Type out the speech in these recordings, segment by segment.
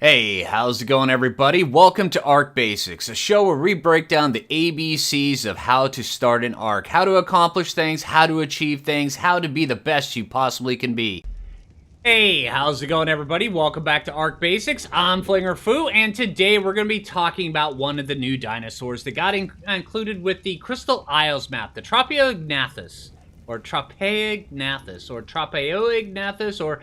Hey, how's it going, everybody? Welcome to Arc Basics, a show where we break down the ABCs of how to start an arc, how to accomplish things, how to achieve things, how to be the best you possibly can be. Hey, how's it going, everybody? Welcome back to Arc Basics. I'm Phlinger Phoo, and today we're going to be talking about one of the new dinosaurs that got included with the Crystal Isles map, the Tropeognathus, or Tropeagnathus, or Tropeognathus, or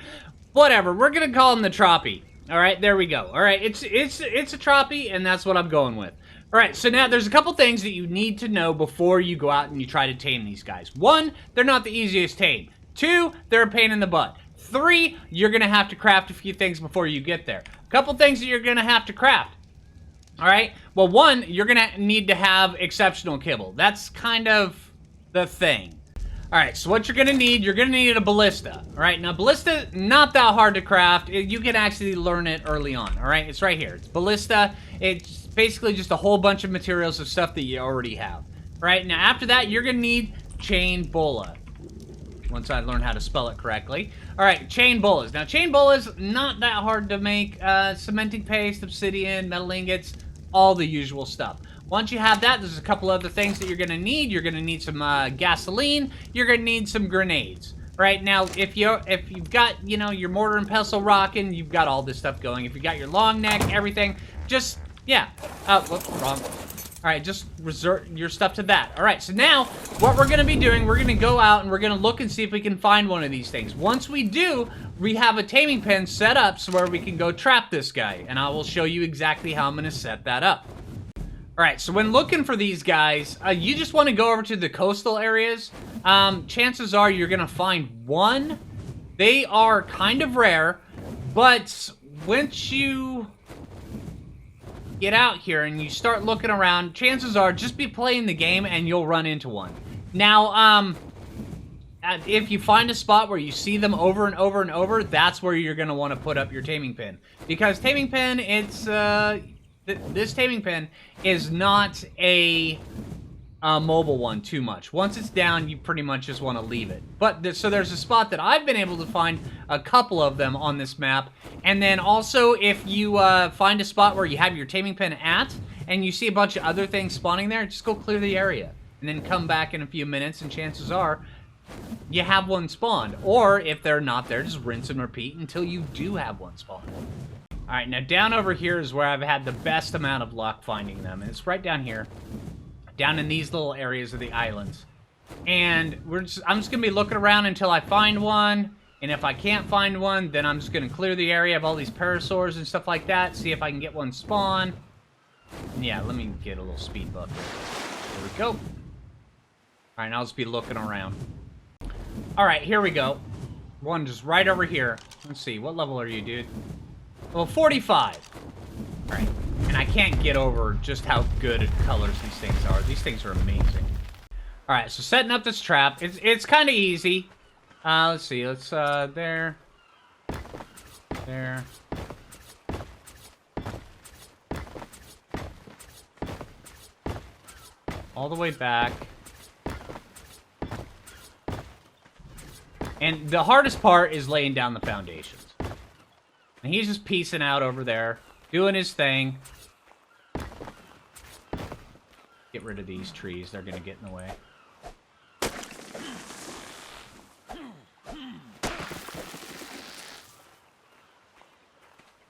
whatever. We're going to call him the Tropy. All right, there we go. All right, it's a Tropy, and that's what I'm going with. All right, so now there's a couple things that you need to know before you go out and you try to tame these guys. One, they're not the easiest tame. Two, they're a pain in the butt. Three, you're going to have to craft a few things before you get there. A couple things that you're going to have to craft. All right, well, one, you're going to need to have exceptional kibble. That's kind of the thing. All right, so what you're gonna need a ballista. All right, now ballista, not that hard to craft. You can actually learn it early on. All right, it's right here. It's ballista. It's basically just a whole bunch of materials of stuff that you already have. All right, now after that, you're gonna need chain bola. Once I learn how to spell it correctly. All right, chain bolas. Now chain bolas, not that hard to make. Cementing paste, obsidian, metal ingots, all the usual stuff. Once you have that, there's a couple other things that you're going to need. You're going to need some gasoline. You're going to need some grenades. Right now, if you've got, you know, your mortar and pestle rocking, you've got all this stuff going. If you got your long neck, everything, just, yeah. Oh, whoops, wrong. All right, just resort your stuff to that. All right, so now what we're going to be doing, we're going to go out and we're going to look and see if we can find one of these things. Once we do, we have a taming pen set up so where we can go trap this guy. And I will show you exactly how I'm going to set that up. Alright, so when looking for these guys, you just want to go over to the coastal areas. Chances are you're going to find one. They are kind of rare, but once you get out here and you start looking around, chances are just be playing the game and you'll run into one. Now, if you find a spot where you see them over and over and over, that's where you're going to want to put up your taming pen. Because taming pen, it's... this taming pen is not a mobile one too much. Once it's down, you pretty much just want to leave it. But so there's a spot that I've been able to find a couple of them on this map. And then also, if you find a spot where you have your taming pen at, and you see a bunch of other things spawning there, just go clear the area. And then come back in a few minutes, and chances are, you have one spawned. Or, if they're not there, just rinse and repeat until you do have one spawned. Alright, now down over here is where I've had the best amount of luck finding them. And it's right down here. Down in these little areas of the islands. And I'm just going to be looking around until I find one. And if I can't find one, then I'm just going to clear the area of all these parasaurs and stuff like that. See if I can get one spawn. And yeah, let me get a little speed buff here. There we go. Alright, I'll just be looking around. Alright, here we go. One just right over here. Let's see, what level are you, dude? Well, 45. All right, and I can't get over just how good at colors these things are. These things are amazing. All right, so setting up this trap, it's kind of easy. Let's see, there, all the way back. And the hardest part is laying down the foundations. And he's just piecing out over there, doing his thing. Get rid of these trees. They're going to get in the way.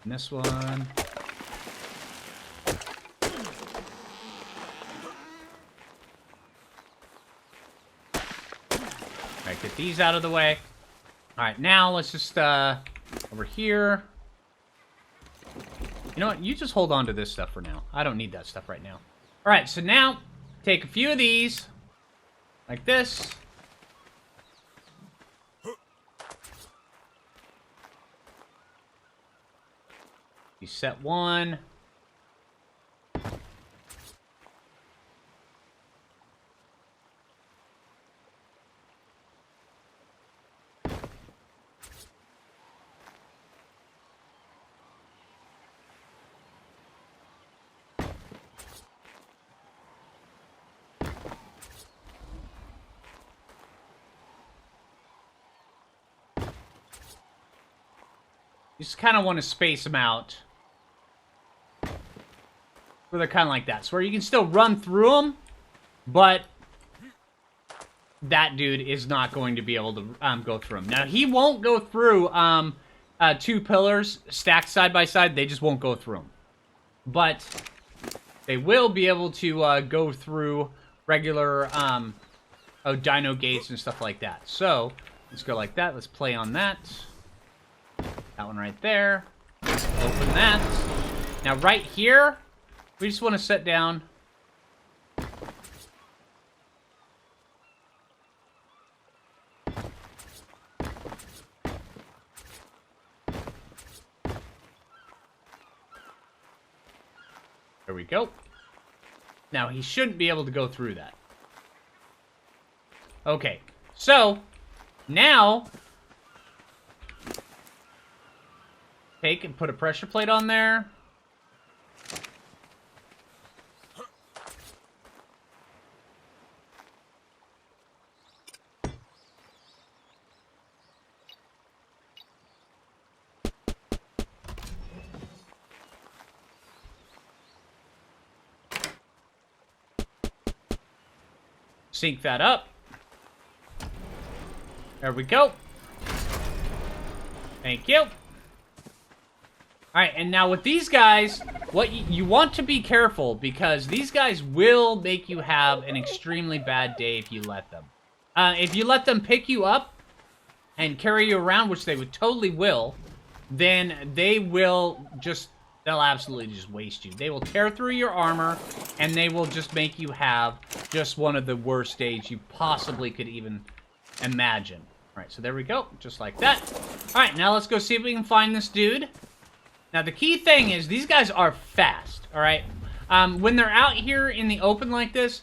And this one. Alright, get these out of the way. Alright, now let's just, over here. You know what? You just hold on to this stuff for now. I don't need that stuff right now. Alright, so now, take a few of these. Like this. You set one. You just kind of want to space them out where they're kind of like that. So where you can still run through them, but that dude is not going to be able to go through them. Now, he won't go through 2 pillars stacked side by side. They just won't go through them. But they will be able to go through regular dino gates and stuff like that. So let's go like that. Let's play on that. That one right there. Open that. Now, right here, we just want to set down. There we go. Now, he shouldn't be able to go through that. Okay, so now take and put a pressure plate on there. Sync that up. There we go. Thank you. Alright, and now with these guys, what you want to be careful, because these guys will make you have an extremely bad day if you let them. If you let them pick you up and carry you around, which they would totally will, then they will just, they'll absolutely just waste you. They will tear through your armor, and they will just make you have just one of the worst days you possibly could even imagine. Alright, so there we go, just like that. Alright, now let's go see if we can find this dude. Now, the key thing is, these guys are fast, alright? When they're out here in the open like this,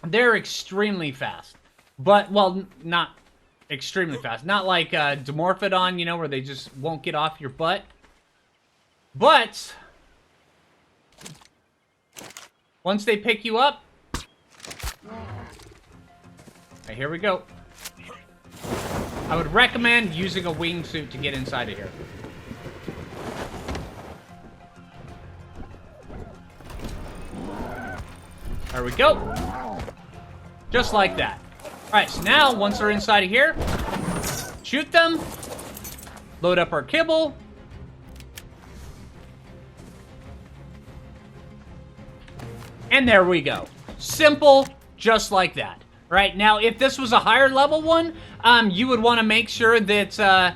they're extremely fast. But, well, not extremely fast. Not like Dimorphodon, you know, where they just won't get off your butt. But once they pick you up, right, here we go. I would recommend using a wingsuit to get inside of here. There we go. Just like that. Alright, so now, once they're inside of here, shoot them, load up our kibble, and there we go. Simple, just like that. Right, now, if this was a higher level one, you would want to make sure that,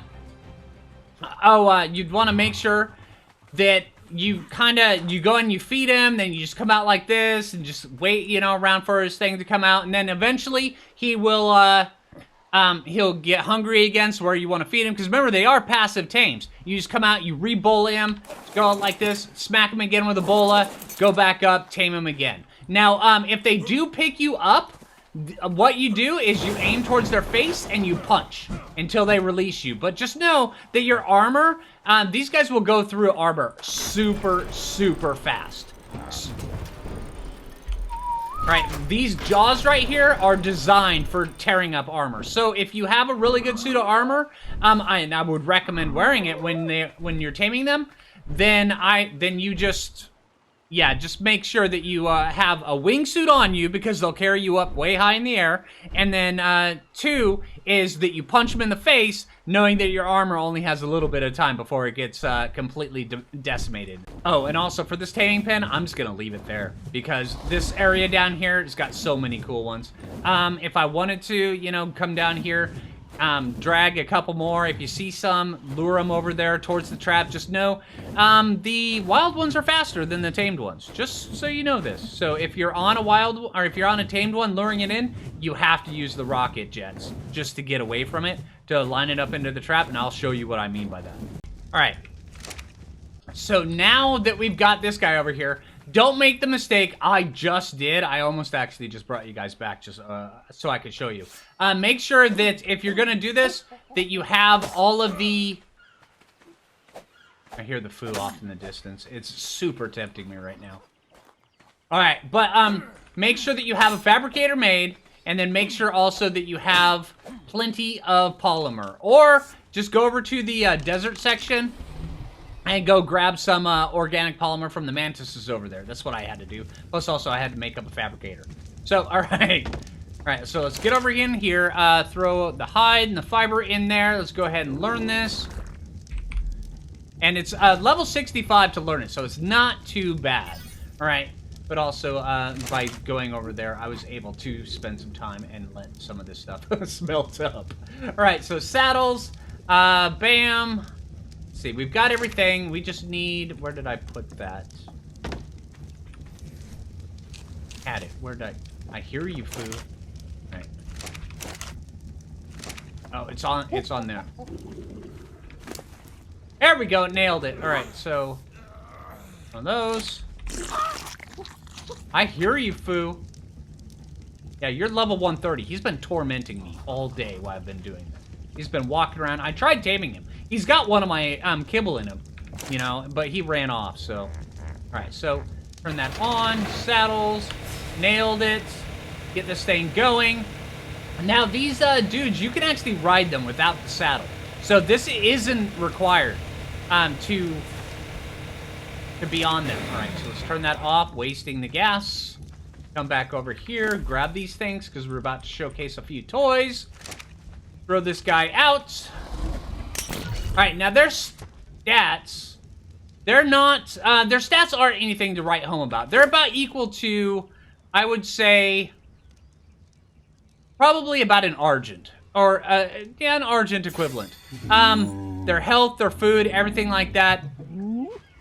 you'd want to make sure that you go and you feed him, then you just come out like this, and just wait, you know, around for his thing to come out, and then eventually, he will, he'll get hungry again, so where you want to feed him, because remember, they are passive tames. You just come out, you re-bowl him, go out like this, smack him again with a bola, go back up, tame him again. Now, if they do pick you up, what you do is you aim towards their face and you punch until they release you. But just know that your armor, these guys will go through armor super, super fast. Right, these jaws right here are designed for tearing up armor. So if you have a really good suit of armor, I would recommend wearing it when you're taming them. Then you just make sure that you have a wingsuit on you, because they'll carry you up way high in the air. And then 2 is that you punch them in the face, knowing that your armor only has a little bit of time before it gets completely decimated. Oh, and also for this taming pen, I'm just gonna leave it there, because this area down here has got so many cool ones. If I wanted to, you know, come down here, drag a couple more. If you see some, lure them over there towards the trap. Just know the wild ones are faster than the tamed ones, just so you know this. So if you're on a wild, or if you're on a tamed one luring it in, you have to use the rocket jets just to get away from it, to line it up into the trap, and I'll show you what I mean by that. Alright, so now that we've got this guy over here, don't make the mistake I just did. I almost actually just brought you guys back just so I could show you. Make sure that if you're gonna do this, that you have all of the... I hear the Phoo off in the distance. It's super tempting me right now. Alright, but make sure that you have a fabricator made, and then make sure also that you have plenty of polymer. Or just go over to the desert section and go grab some organic polymer from the mantises over there. That's what I had to do. Plus, also, I had to make up a fabricator. So, all right. All right, so let's get over in here. Throw the hide and the fiber in there. Let's go ahead and learn this. And it's level 65 to learn it, so it's not too bad. All right, but also by going over there, I was able to spend some time and let some of this stuff smelt up. All right, so saddles, bam. Let's see, we've got everything. We just need, where did I put that? Had it, where did I hear you, Phoo. All right. Oh, it's on there. There we go, nailed it. All right, so on those. I hear you, Phoo. Yeah, you're level 130. He's been tormenting me all day while I've been doing this. He's been walking around. I tried taming him. He's got one of my Kibble in him, you know, but he ran off, so. All right, so turn that on. Saddles. Nailed it. Get this thing going. Now, these dudes, you can actually ride them without the saddle. So this isn't required to be on them. All right, so let's turn that off, wasting the gas. Come back over here, grab these things, because we're about to showcase a few toys. Throw this guy out. All right, now their stats, they're not, their stats aren't anything to write home about. They're about equal to, I would say, probably about an Argent. Or, yeah, an Argent equivalent. Their health, their food, everything like that.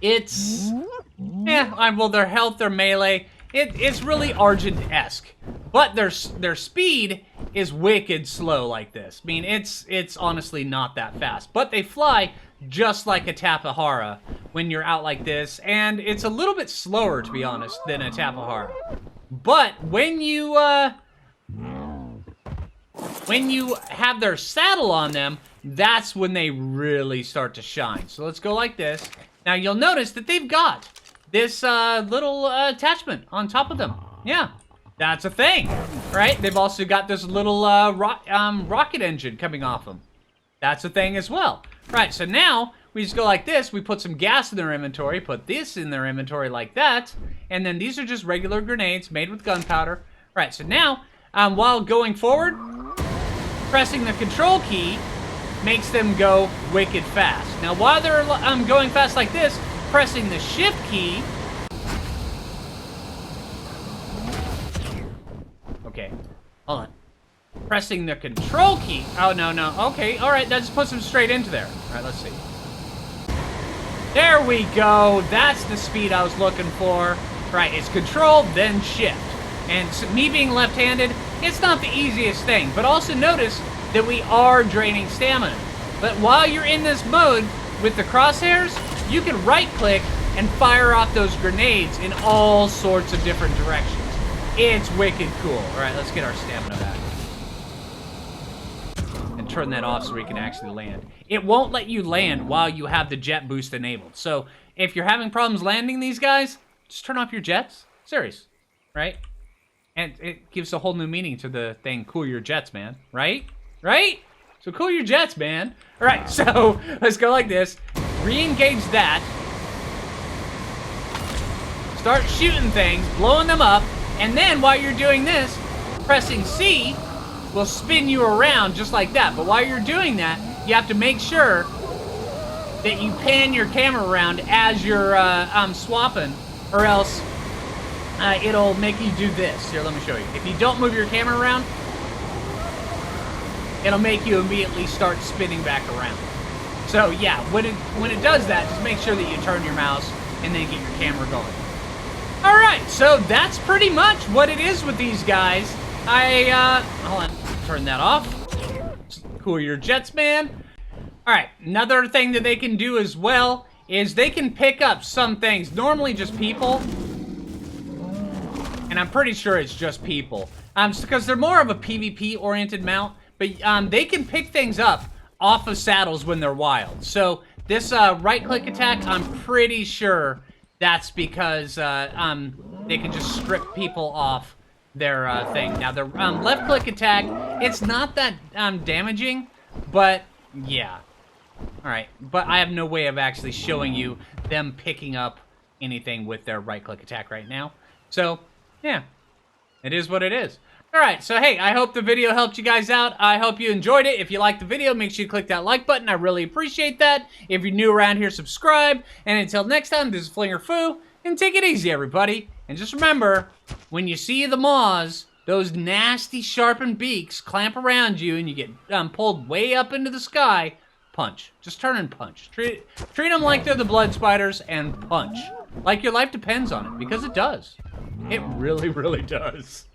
It's, yeah, well, their health, their melee, it's really Argent-esque. But their speed is wicked slow like this. I mean, it's honestly not that fast. But they fly just like a Tapahara when you're out like this. And it's a little bit slower, to be honest, than a Tapahara. But when you have their saddle on them, that's when they really start to shine. So let's go like this. Now you'll notice that they've got this little attachment on top of them. Yeah, that's a thing, right? They've also got this little rocket engine coming off them. That's a thing as well. Right, so now we just go like this. We put some gas in their inventory, put this in their inventory like that, and then these are just regular grenades made with gunpowder. Right, so now, while going forward, pressing the control key makes them go wicked fast. Now, while they're going fast like this, pressing the shift key... Okay, hold on. Pressing the control key... Oh, no, no. Okay, all right, that just puts them straight into there. All right, let's see. There we go. That's the speed I was looking for. Right, it's control, then shift. And me being left-handed, it's not the easiest thing. But also notice that we are draining stamina. But while you're in this mode, with the crosshairs, you can right-click and fire off those grenades in all sorts of different directions. It's wicked cool. All right, let's get our stamina back. And turn that off so we can actually land. It won't let you land while you have the jet boost enabled. So if you're having problems landing these guys, just turn off your jets. Serious, right? And it gives a whole new meaning to the thing, cool your jets, man. Right? Right? So cool your jets, man. All right, so let's go like this. Re-engage that. Start shooting things, blowing them up. And then while you're doing this, pressing C will spin you around just like that. But while you're doing that, you have to make sure that you pan your camera around as you're swapping, or else it'll make you do this. Here, let me show you. If you don't move your camera around, it'll make you immediately start spinning back around. So yeah, when it does that, just make sure that you turn your mouse and then get your camera going. All right, so that's pretty much what it is with these guys. Hold on, turn that off. Cool your jets, man. All right, another thing that they can do as well is they can pick up some things, normally just people. And I'm pretty sure it's just people. Because they're more of a PvP-oriented mount, but they can pick things up off of saddles when they're wild. So this right-click attack, I'm pretty sure that's because they can just strip people off their thing. Now, the left-click attack, it's not that damaging, but yeah. Alright, but I have no way of actually showing you them picking up anything with their right-click attack right now. So, yeah, it is what it is. Alright, so hey, I hope the video helped you guys out. I hope you enjoyed it. If you liked the video, make sure you click that like button. I really appreciate that. If you're new around here, subscribe. And until next time, this is Phlinger Phoo, and take it easy, everybody. And just remember, when you see the maws, those nasty sharpened beaks clamp around you and you get pulled way up into the sky, punch. Just turn and punch. Treat them like they're the blood spiders and punch. Like your life depends on it, because it does. It really, really does.